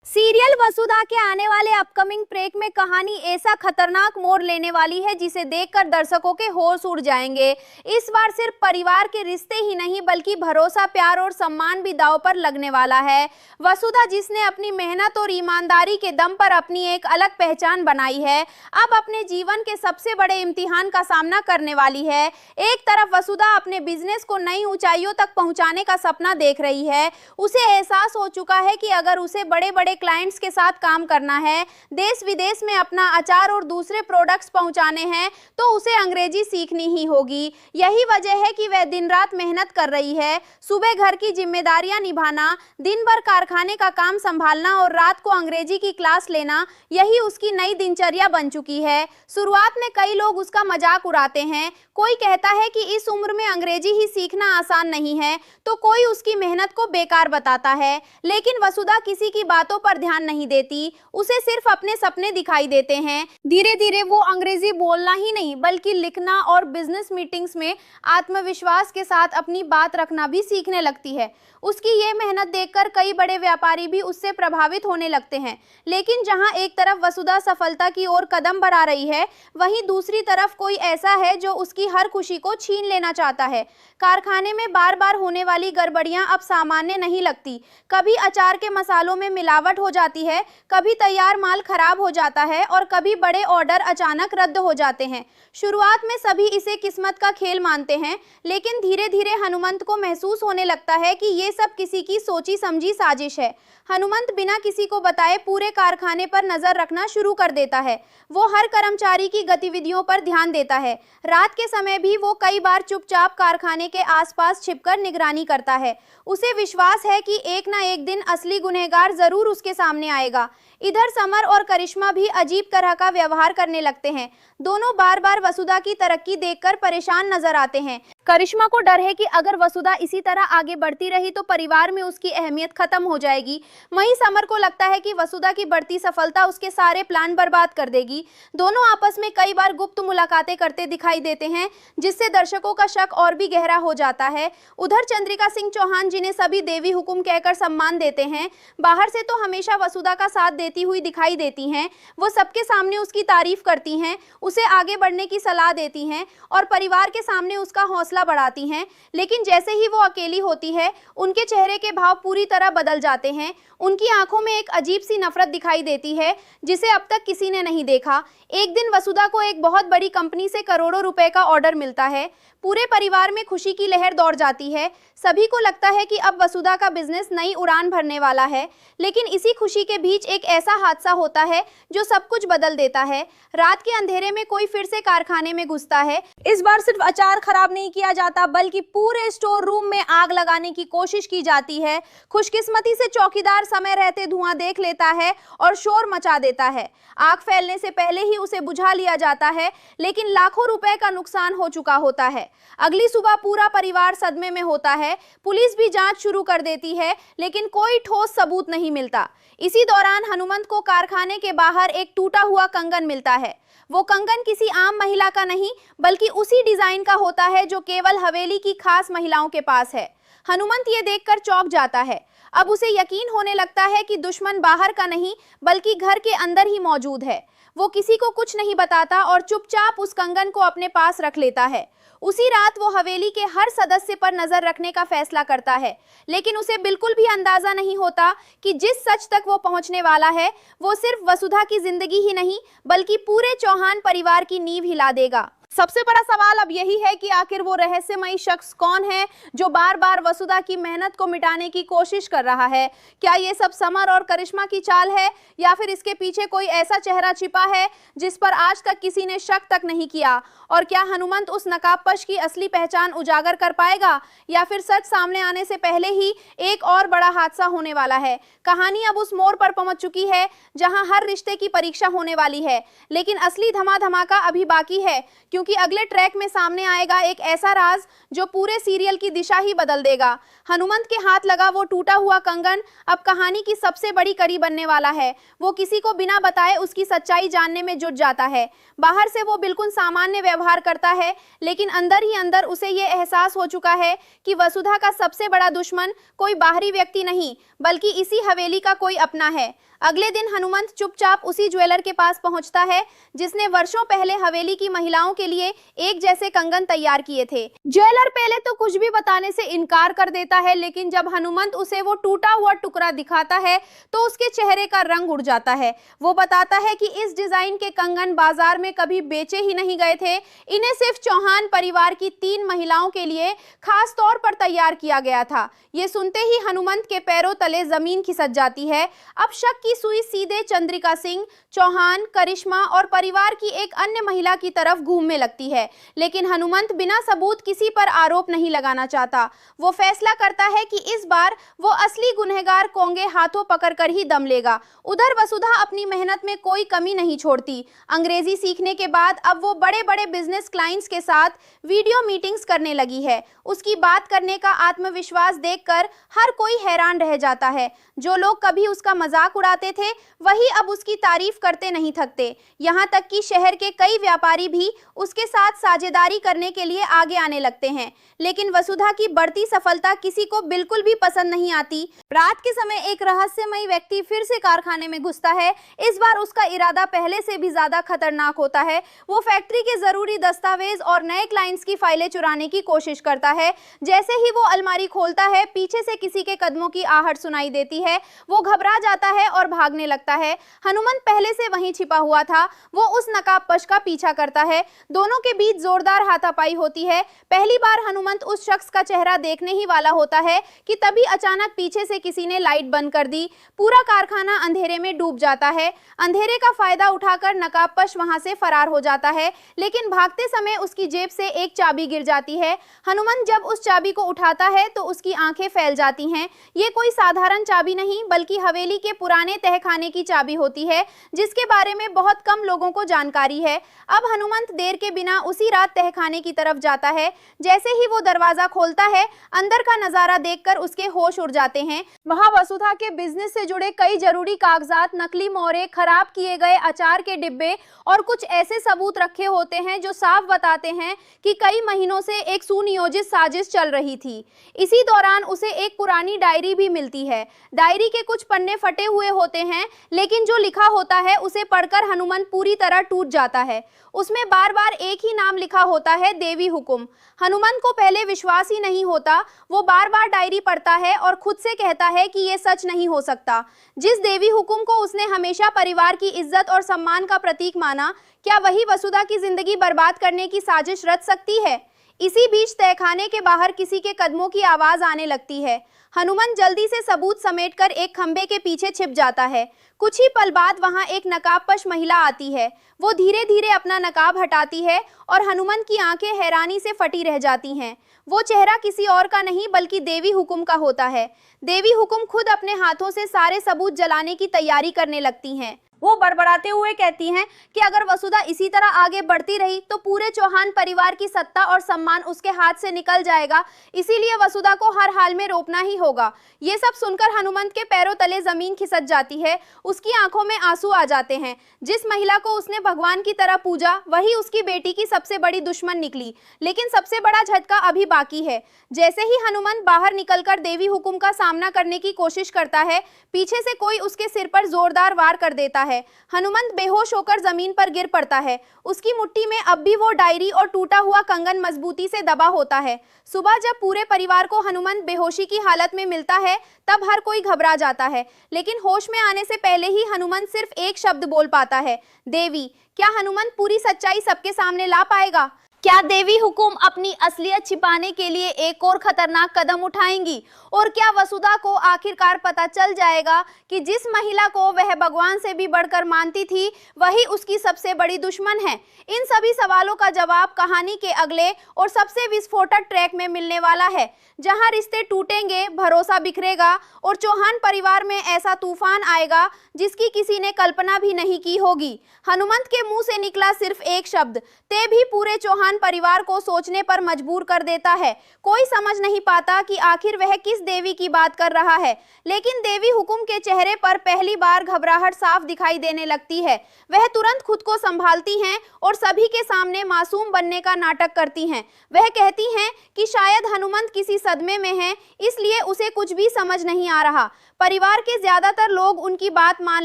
Serial वसुधा के आने वाले अपकमिंग ब्रेक में कहानी ऐसा खतरनाक मोड़ लेने वाली है जिसे देखकर दर्शकों के होश उड़ जाएंगे। इस बार सिर्फ परिवार के रिश्ते ही नहीं बल्कि भरोसा, प्यार और सम्मान भी दांव पर लगने वाला है। वसुधा, जिसने अपनी मेहनत और ईमानदारी के दम पर अपनी एक अलग पहचान बनाई है, अब अपने जीवन के सबसे बड़े इम्तिहान का सामना करने वाली है। एक तरफ वसुधा अपने बिजनेस को नई ऊंचाइयों तक पहुंचाने का सपना देख रही है। उसे एहसास हो चुका है कि अगर उसे बड़े बड़े क्लाइंट्स के साथ काम करना है, देश विदेश में अपना अचार और दूसरे प्रोडक्ट्स पहुंचाने हैं, तो उसे अंग्रेजी सीखनी ही होगी। यही वजह है कि वह दिन रात मेहनत कर रही है। सुबह घर की जिम्मेदारियां निभाना, दिन भर कारखाने का काम संभालना और रात को अंग्रेजी की क्लास लेना, यही उसकी नई दिनचर्या बन चुकी है। शुरुआत में कई लोग उसका मजाक उड़ाते हैं। कोई कहता है कि इस उम्र में अंग्रेजी ही सीखना आसान नहीं है, तो कोई उसकी मेहनत को बेकार बताता है। लेकिन वसुधा किसी की बातों पर ध्यान नहीं देती, उसे सिर्फ अपने सपने दिखाई देते हैं। धीरे धीरे वो अंग्रेजी बोलना ही नहीं बल्कि लिखना और बिजनेस मीटिंग्स में आत्मविश्वास के साथ अपनी बात रखना भी सीखने लगती है। उसकी ये मेहनत देखकर कई बड़े व्यापारी भी उससे प्रभावित होने लगते हैं। लेकिन जहां एक तरफ वसुधा सफलता की ओर कदम बढ़ा रही है, वहीं दूसरी तरफ कोई ऐसा है जो उसकी हर खुशी को छीन लेना चाहता है। कारखाने में बार बार होने वाली गड़बड़ियां अब सामान्य नहीं लगती। कभी अचार के मसालों में मिलावट हो जाती है, कभी तैयार माल खराब हो जाता है और कभी बड़े ऑर्डर अचानक रद्द हो जाते हैं। शुरुआत में सभी इसे किस्मत का खेल मानते हैं, लेकिन धीरे धीरे हनुमंत को महसूस होने लगता है कि ये सब किसी की सोची समझी साजिश है। हनुमंत बिना किसी को बताए पूरे कारखाने पर नजर रखना शुरू कर देता है। वो हर कर्मचारी की गतिविधियों पर ध्यान देता है। रात के समय भी वो कई बार चुपचाप कारखाने के आसपास छिपकर निगरानी करता है। उसे विश्वास है कि एक ना एक दिन असली गुनहगार जरूर उसके सामने आएगा। इधर समर और करिश्मा भी अजीब तरह का व्यवहार करने लगते हैं। दोनों बार बार वसुधा की तरक्की देखकर परेशान नजर आते हैं। करिश्मा को डर है कि अगर वसुधा इसी तरह आगे बढ़ती रही तो परिवार में उसकी अहमियत खत्म हो जाएगी। वहीं समर को लगता है कि वसुधा की बढ़ती सफलता उसके सारे प्लान बर्बाद कर देगी। दोनों आपस में कई बार गुप्त मुलाकातें करते दिखाई देते हैं, जिससे दर्शकों का शक और भी गहरा हो जाता है। उधर चंद्रिका सिंह चौहान, जिन्हें सभी देवी हुकुम कहकर सम्मान देते हैं, बाहर से तो हमेशा वसुधा का साथ देती हुई दिखाई देती हैं। वो सबके सामने उसकी तारीफ करती हैं, उसे आगे बढ़ने की सलाह देती हैं और परिवार के सामने उसका हौसला बढ़ाती हैं। लेकिन जैसे ही वो अकेली होती है, उनके चेहरे के भाव पूरी तरह बदल जाते हैं। उनकी आंखों में एक अजीब सी नफरत दिखाई देती है, जिसे अब तक किसी ने नहीं देखा। एक दिन वसुधा को एक बहुत बड़ी कंपनी से करोड़ों रुपए का ऑर्डर मिलता है। पूरे परिवार में खुशी की लहर दौड़ जाती है। सभी को लगता है कि अब वसुधा का बिजनेस नई उड़ान भरने वाला है। लेकिन इसी खुशी के बीच एक ऐसा हादसा होता है जो सब कुछ बदल देता है। रात के अंधेरे में कोई फिर से कारखाने में घुसता है। इस बार सिर्फ अचार खराब नहीं किया जाता बल्कि पूरे स्टोर रूम में आग लगाने की कोशिश की जाती है। खुशकिस्मती से चौकीदार समय रहते धुआं देख लेता है और शोर मचा देता है। आग फैलने से पहले ही उसे बुझा लिया जाता है, लेकिन लाखों रुपए का नुकसान हो चुका होता है। अगली सुबह पूरा परिवार सदमे में होता है। पुलिस भी जांच शुरू कर देती है, लेकिन कोई ठोस सबूत नहीं मिलता। इसी दौरान हनुमंत को कारखाने के बाहर एक टूटा हुआ कंगन मिलता है। वो कंगन किसी आम महिला का नहीं बल्कि उसी डिजाइन का होता है जो केवल हवेली की खास महिलाओं के पास है। हनुमंत ये देखकर चौंक जाता है। अब उसे यकीन होने लगता है कि दुश्मन बाहर का नहीं बल्कि घर के अंदर ही मौजूद है। वो किसी को कुछ नहीं बताता और चुपचाप उस कंगन को अपने पास रख लेता है। उसी रात वो हवेली के हर सदस्य पर नजर रखने का फैसला करता है, लेकिन उसे बिल्कुल भी अंदाजा नहीं होता कि जिस सच तक वो पहुंचने वाला है, वो सिर्फ वसुधा की जिंदगी ही नहीं बल्कि पूरे चौहान परिवार की नींव हिला देगा। सबसे बड़ा सवाल अब यही है कि आखिर वो रहस्यमयी शख्स कौन है जो बार बार वसुधा की मेहनत को मिटाने की कोशिश कर रहा है। क्या ये सब समर और करिश्मा की चाल है या फिर इसके पीछे कोई ऐसा चेहरा छिपा है जिस पर आज तक किसी ने शक तक नहीं किया? और क्या हनुमंत उस नकाबपोश की असली पहचान उजागर कर पाएगा या फिर सच सामने आने से पहले ही एक और बड़ा हादसा होने वाला है? कहानी अब उस मोड़ पर पहुंच चुकी है जहां हर रिश्ते की परीक्षा होने वाली है, लेकिन असली धमाधमाका अभी बाकी है, क्योंकि अगले ट्रैक में सामने आएगा एक ऐसा राज जो पूरे सीरियल की दिशा ही बदल देगा। हनुमंत के हाथ लगा वो टूटा हुआ कंगन अब कहानी की सबसे बड़ी कड़ी बनने वाला है। वो किसी को बिना बताए उसकी सच्चाई जानने में जुट जाता है। बाहर से वो बिल्कुल सामान्य व्यवहार करता है, लेकिन अंदर ही अंदर उसे ये एहसास हो चुका है कि वसुधा का सबसे बड़ा दुश्मन कोई बाहरी व्यक्ति नहीं बल्कि इसी हवेली का कोई अपना है। अगले दिन हनुमंत चुपचाप उसी ज्वेलर के पास पहुंचता है जिसने वर्षों पहले हवेली की महिलाओं के लिए एक जैसे कंगन तैयार किए थे। ज्वेलर पहले तो कुछ भी बताने से इनकार कर देता है, लेकिन जब हनुमंत उसे वो टूटा हुआ टुकड़ा दिखाता है तो उसके चेहरे का रंग उड़ जाता है। वो बताता है कि इस डिजाइन के कंगन बाजार में कभी बेचे ही नहीं गए थे, इन्हें सिर्फ चौहान परिवार की 3 महिलाओं के लिए खास तौर पर तैयार किया गया था। ये सुनते ही हनुमंत के पैरों तले जमीन खिसक जाती है। अब शक की सुई सीधे चंद्रिका सिंह, चौहान, करिश्मा और परिवार की एक अन्य महिला की तरफ घूमने लगती है, लेकिन हनुमंत बिना सबूत किसी पर आरोप नहीं लगाना चाहता। वो फैसला करता है कि इस बार वो असली गुनहगार कोंगे हाथों पकड़कर ही दम लेगा। उधर वसुधा अपनी मेहनत में कोई कमी नहीं छोड़ती। अंग्रेजी सीखने के बाद अब वो बड़े बड़े बिजनेस क्लाइंट्स के साथ वीडियो मीटिंग्स करने लगी है। उसकी बात करने का आत्मविश्वास देखकर हर कोई हैरान रह जाता है। जो लोग कभी उसका मजाक उड़ाते थे वही अब उसकी तारीफ करते नहीं थकते। यहाँ तक कि शहर के कई व्यापारी भी उसके साथ साझेदारी करने के लिए आगे आने लगते हैं। लेकिन वसुधा की बढ़ती सफलता किसी को बिल्कुल भी पसंद नहीं आती। रात के समय एक रहस्यमयी व्यक्ति फिर से कारखाने में घुसता है। इस बार उसका इरादा पहले से भी ज्यादा खतरनाक होता है। वो फैक्ट्री के जरूरी दस्तावेज और नए क्लाइंट्स की फाइलें चुराने की कोशिश करता है। जैसे ही वो अलमारी खोलता है, पीछे से किसी के कदमों की आहट सुनाई देती है। वो घबरा जाता है और भागने लगता है। हनुमंत पहले से वहीं छिपा हुआ था। वो उस नकाबपोश का पीछा करता है। दोनों के बीच जोरदार हाथापाई होती है। पहली बार हनुमंत उस शख्स का चेहरा देखने ही वाला होता है कि तभी अचानक पीछे से किसी ने लाइट बंद कर दी। पूरा कारखाना अंधेरे में डूब जाता है। अंधेरे का फायदा उठाकर नकाबपोश वहां से फरार हो जाता है, लेकिन भागते समय उसकी जेब से एक चाबी गिर जाती है। हनुमंत जब उस चाबी को उठाता है तो उसकी आंखें फैल जाती हैं। ये कोई साधारण चाबी नहीं बल्कि हवेली के पुराने तहखाने की चाबी होती है, जिसके बारे में बहुत कम लोगों को जानकारी है। अब हनुमंत देर के बिना उसी रात तहखाने की तरफ जाता है। जैसे ही वो दरवाजा खोलता है, अंदर का नजारा देखकर उसके होश उड़ जाते हैं। वहां वसुधा के बिजनेस से जुड़े कई जरूरी कागजात, नकली मोहरे, खराब किए गए अचार के डिब्बे और कुछ ऐसे सबूत रखे होते हैं जो साफ बताते हैं कि कई महीनों से एक सुनियोजित साजिश चल रही थी। इसी दौरान उसे एक पुरानी डायरी भी मिलती है। डायरी के कुछ पन्ने फटे हुए होते हैं, लेकिन जो लिखा होता है उसे पढ़कर हनुमंत पूरी तरह टूट जाता है। उसमें बार बार एक ही नाम लिखा होता है, देवी हुकुम। हनुमंत को पहले विश्वास ही नहीं होता। वो बार बार डायरी पढ़ता है और खुद से कहता है कि ये सच नहीं हो सकता। जिस देवी हुकुम को उसने हमेशा परिवार की इज्जत और सम्मान का प्रतीक माना, क्या वही वसुधा की जिंदगी बर्बाद करने की साजिश रच सकती है? इसी बीच तहखाने के बाहर किसी के कदमों की आवाज आने लगती है। हनुमंत जल्दी से सबूत समेटकर एक खंबे के पीछे छिप जाता है। कुछ ही पल बाद वहां एक नकाबपोश महिला आती है। वो धीरे धीरे अपना नकाब हटाती है और हनुमंत की आंखें हैरानी से फटी रह जाती हैं। वो चेहरा किसी और का नहीं बल्कि देवी हुकुम का होता है। देवी हुकुम खुद अपने हाथों से सारे सबूत जलाने की तैयारी करने लगती हैं। वो बड़बड़ाते हुए कहती हैं कि अगर वसुधा इसी तरह आगे बढ़ती रही तो पूरे चौहान परिवार की सत्ता और सम्मान उसके हाथ से निकल जाएगा, इसीलिए वसुधा को हर हाल में रोकना ही होगा। ये सब सुनकर हनुमंत के पैरों तले जमीन खिसक जाती है। उसकी आंखों में आंसू आ जाते हैं। जिस महिला को उसने भगवान की तरह पूजा, वही उसकी बेटी की सबसे बड़ी दुश्मन निकली। लेकिन सबसे बड़ा झटका अभी बाकी है। जैसे ही हनुमंत बाहर निकलकर देवी हुकुम का सामना करने की कोशिश करता है, पीछे से कोई उसके सिर पर जोरदार वार कर देता है। हनुमंत बेहोश होकर जमीन पर गिर पड़ता है। उसकी मुट्ठी में अब भी वो डायरी और टूटा हुआ कंगन मजबूती से दबा होता है। सुबह जब पूरे परिवार को हनुमंत बेहोशी की हालत में मिलता है, तब हर कोई घबरा जाता है। लेकिन होश में आने से पहले ही हनुमंत सिर्फ एक शब्द बोल पाता है, देवी। क्या हनुमंत पूरी सच्चाई सबके सामने ला पाएगा? क्या देवी हुकुम अपनी असलियत छिपाने के लिए एक और खतरनाक कदम उठाएंगी? और क्या वसुधा को आखिरकार पता चल जाएगा कि जिस महिला को वह भगवान से भी बढ़कर मानती थी, वही उसकी सबसे बड़ी दुश्मन है? इन सभी सवालों का जवाब कहानी के अगले और सबसे विस्फोटक ट्रैक में मिलने वाला है, जहां रिश्ते टूटेंगे, भरोसा बिखरेगा और चौहान परिवार में ऐसा तूफान आएगा जिसकी किसी ने कल्पना भी नहीं की होगी। हनुमंत के मुंह से निकला सिर्फ एक शब्द, ते भी पूरे चौहान परिवार को सोचने पर मजबूर कर देता है। कोई समझ नहीं पाता कि आखिर वह किस देवी की बात कर रहा है, लेकिन देवी हुकुम के चेहरे पर पहली बार घबराहट साफ दिखाई देने लगती है। वह तुरंत खुद को संभालती हैं और सभी के सामने मासूम बनने का नाटक करती हैं। वह कहती हैं कि शायद हनुमंत किसी सदमे में है, इसलिए उसे कुछ भी समझ नहीं आ रहा। परिवार के ज्यादातर लोग उनकी बात मान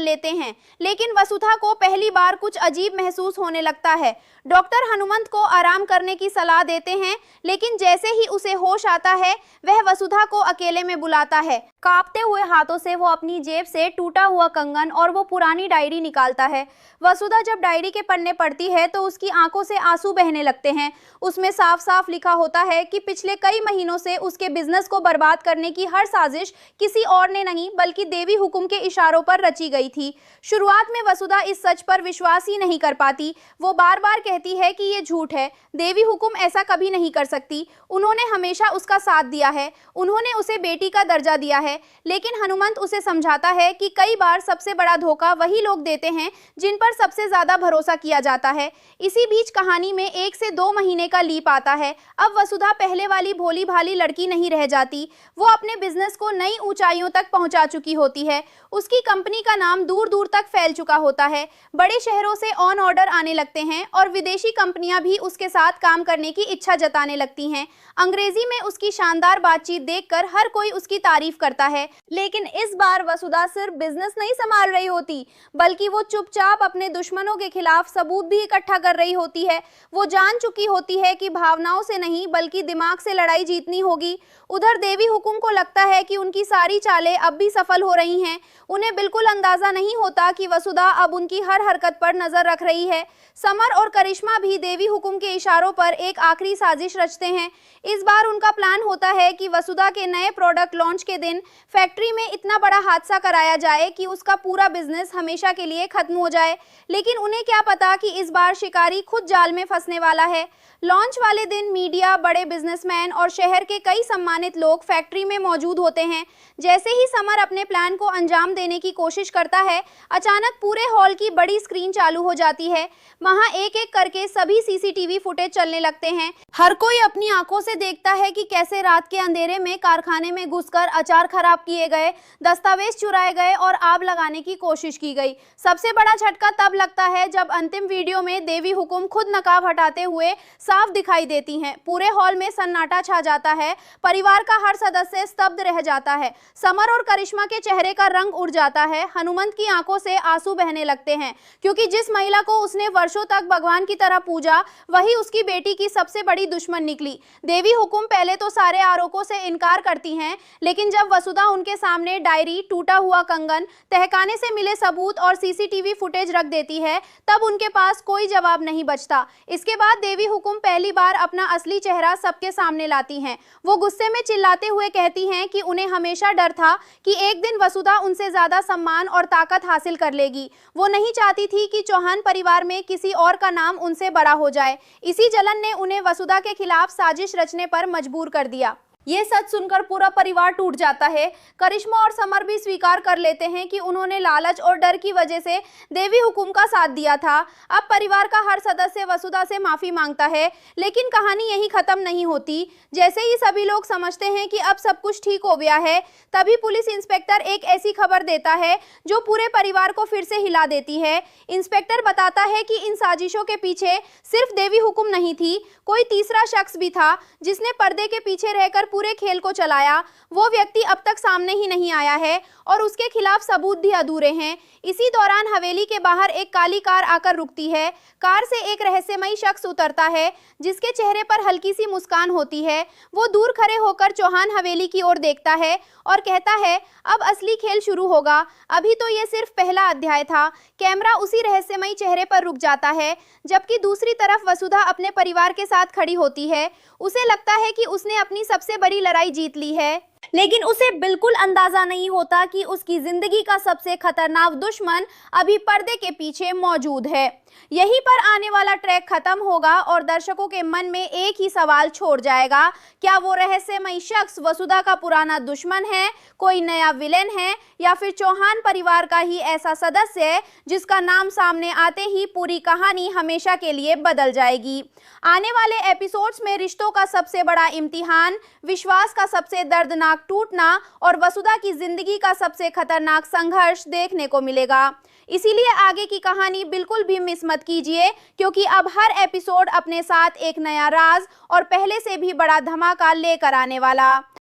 लेते हैं, लेकिन वसुधा को पहली बार कुछ अजीब महसूस होने लगता है। डॉक्टर हनुमंत को आराम करने की सलाह देते हैं, लेकिन जैसे ही उसे होश आता है वह वसुधा को अकेले में बुलाता है। कांपते हुए हाथों से वो अपनी जेब से टूटा हुआ कंगन और वो पुरानी डायरी निकालता है। वसुधा जब डायरी के पन्ने पढ़ती है तो उसकी आंखों से आंसू बहने लगते हैं। उसमें साफ साफ लिखा होता है कि पिछले कई महीनों से उसके बिजनेस को बर्बाद करने की हर साजिश किसी और ने नहीं बल्कि देवी हुकुम के इशारों पर रची गई थी। शुरुआत में वसुधा इस सच पर विश्वास ही नहीं कर पाती। वो बार बार कहती है कि ये झूठ है, देवी हुकुम ऐसा कभी नहीं कर सकती। उन्होंने हमेशा उसका साथ दिया है, उन्होंने उसे बेटी का दर्जा दिया है। लेकिन हनुमंत उसे समझाता है कि कई बार सबसे बड़ा धोखा वही लोग देते हैं जिन पर सबसे ज्यादा भरोसा किया जाता है। इसी बीच कहानी में 1 से 2 महीने का लीप आता है। अब वसुधा पहले वाली भोली भाली लड़की नहीं रह जाती। वो अपने बिजनेस को नई ऊंचाइयों तक पहुंचा चुकी होती है। उसकी कंपनी का नाम दूर दूर तक फैल चुका होता है। बड़े शहरों से ऑन ऑर्डर आने लगते हैं और विदेशी कंपनियां भी उसके साथ काम करने की इच्छा जताने लगती हैं। अंग्रेजी में उसकी शानदार बातचीत देखकर हर कोई उसकी तारीफ करता है। लेकिन इस बार वसुधा सिर्फ बिजनेस नहीं संभाल रही होती, बल्कि वो चुपचाप अपने दुश्मनों के खिलाफ सबूत भी इकट्ठा कर रही होती है। वो जान चुकी होती है कि भावनाओं से नहीं बल्कि दिमाग से लड़ाई जीतनी होगी। उधर देवी हुकुम को लगता है कि उनकी सारी चालें अब भी सफल हो रही हैं। उन्हें बिल्कुल अंदाजा नहीं होता कि वसुधा अब उनकी हर हरकत पर नजर रख रही है। समर और करिश्मा भी देवी हुकुम के इशारों पर एक आखिरी साजिश रचते हैं। इस बार उनका प्लान होता है कि वसुधा के नए प्रोडक्ट लॉन्च के दिन फैक्ट्री में इतना बड़ा हादसा कराया जाए कि उसका पूरा बिजनेस हमेशा के लिए खत्म हो जाए। लेकिन उन्हें क्या पता कि इस बार शिकारी खुद जाल में फंसने वाला है। लॉन्च वाले दिन मीडिया, बड़े बिजनेसमैन और शहर के कई सम्मानित लोग फैक्ट्री में मौजूद होते हैं। जैसे ही समर अपने प्लान को अंजाम देने की कोशिश करता है, अचानक पूरे हॉल की बड़ी स्क्रीन चालू हो जाती है। वहां एक एक करके सभी सीसीटीवी फुटेज चलने लगते हैं। हर कोई अपनी आंखों से देखता है कि कैसे रात के अंधेरे में कारखाने में घुसकर अचार खराब किए गए, दस्तावेज चुराए गए और आग लगाने की कोशिश की गई। सबसे बड़ा झटका तब लगता है जब अंतिम वीडियो में देवी हुकुम खुद नकाब हटाते हुए साफ दिखाई देती हैं। पूरे हॉल में सन्नाटा छा जाता है। परिवार का हर सदस्य स्तब्ध रह जाता है। समर और करिश्मा के चेहरे का रंग उड़ जाता है। हनुमंत की आंखों से आंसू बहने लगते हैं, क्योंकि जिस महिला को उसने वर्षों तक भगवान की तरह पूजा, वही उसकी बेटी की सबसे बड़ी दुश्मन निकली। देवी हुकुम पहले तो सारे आरोपों से इनकार करती हैं, लेकिन जब वसुधा उनके सामने डायरी, टूटा हुआ कंगन, तहखाने से मिले सबूत और सीसीटीवी फुटेज रख देती है, तब उनके पास कोई जवाब नहीं बचता। इसके बाद देवी हुकुम पहली बार अपना असली चेहरा सबके सामने लाती हैं। वो गुस्से में चिल्लाते हुए कहती हैं कि उन्हें हमेशा डर था कि एक दिन वसुधा उनसे ज्यादा सम्मान और ताकत हासिल कर लेगी। वो नहीं चाहती थी कि चौहान परिवार में किसी और का नाम उनसे बड़ा हो जाए। इसी जलन ने उन्हें वसुधा के खिलाफ साजिश रचने पर मजबूर कर दिया। ये सच सुनकर पूरा परिवार टूट जाता है। करिश्मा और समर भी स्वीकार कर लेते हैं कि उन्होंने लालच और डर की वजह से देवी हुकुम का साथ दिया था। अब परिवार का हर सदस्य वसुधा से माफी मांगता है, लेकिन कहानी यहीं खत्म नहीं होती। जैसे ही सभी लोग समझते हैं कि अब सब कुछ ठीक हो गया है, तभी पुलिस इंस्पेक्टर एक ऐसी खबर देता है जो पूरे परिवार को फिर से हिला देती है। इंस्पेक्टर बताता है कि इन साजिशों के पीछे सिर्फ देवी हुकुम नहीं थी, कोई तीसरा शख्स भी था जिसने पर्दे के पीछे रहकर पूरे खेल को चलाया। वो व्यक्ति अब तक सामने ही नहीं आया है और उसके खिलाफ सबूत भी अधूरे हैं। इसी दौरान हवेली के बाहर एक काली कार आकर रुकती है। कार से एक रहस्यमयी शख्स उतरता है, जिसके चेहरे पर हल्की सी मुस्कान होती है। वो दूर खड़े होकर चौहान हवेली की ओर देखता है और कहता है, अब असली खेल शुरू होगा। अभी तो ये सिर्फ पहला अध्याय था। कैमरा उसी रहस्यमयी चेहरे पर रुक जाता है, जबकि दूसरी तरफ वसुधा अपने परिवार के साथ खड़ी होती है। उसे लगता है कि उसने अपनी सबसे बड़ी लड़ाई जीत ली है, लेकिन उसे बिल्कुल अंदाजा नहीं होता कि उसकी जिंदगी का सबसे खतरनाक दुश्मन अभी पर्दे के पीछे मौजूद है। यहीं पर आने वाला ट्रैक खत्म होगा और दर्शकों के मन में एक ही सवाल छोड़ जाएगा, क्या वो रहस्यमयी शख्स वसुधा का पुराना दुश्मन है, कोई नया विलेन है, या फिर चौहान परिवार का ही ऐसा सदस्य है जिसका नाम सामने आते ही पूरी कहानी हमेशा के लिए बदल जाएगी। आने वाले एपिसोड्स में रिश्तों का सबसे बड़ा इम्तिहान, विश्वास का सबसे दर्दनाक टूटना और वसुधा की जिंदगी का सबसे खतरनाक संघर्ष देखने को मिलेगा। इसीलिए आगे की कहानी बिल्कुल भी मिस मत कीजिए, क्योंकि अब हर एपिसोड अपने साथ एक नया राज और पहले से भी बड़ा धमाका लेकर आने वाला।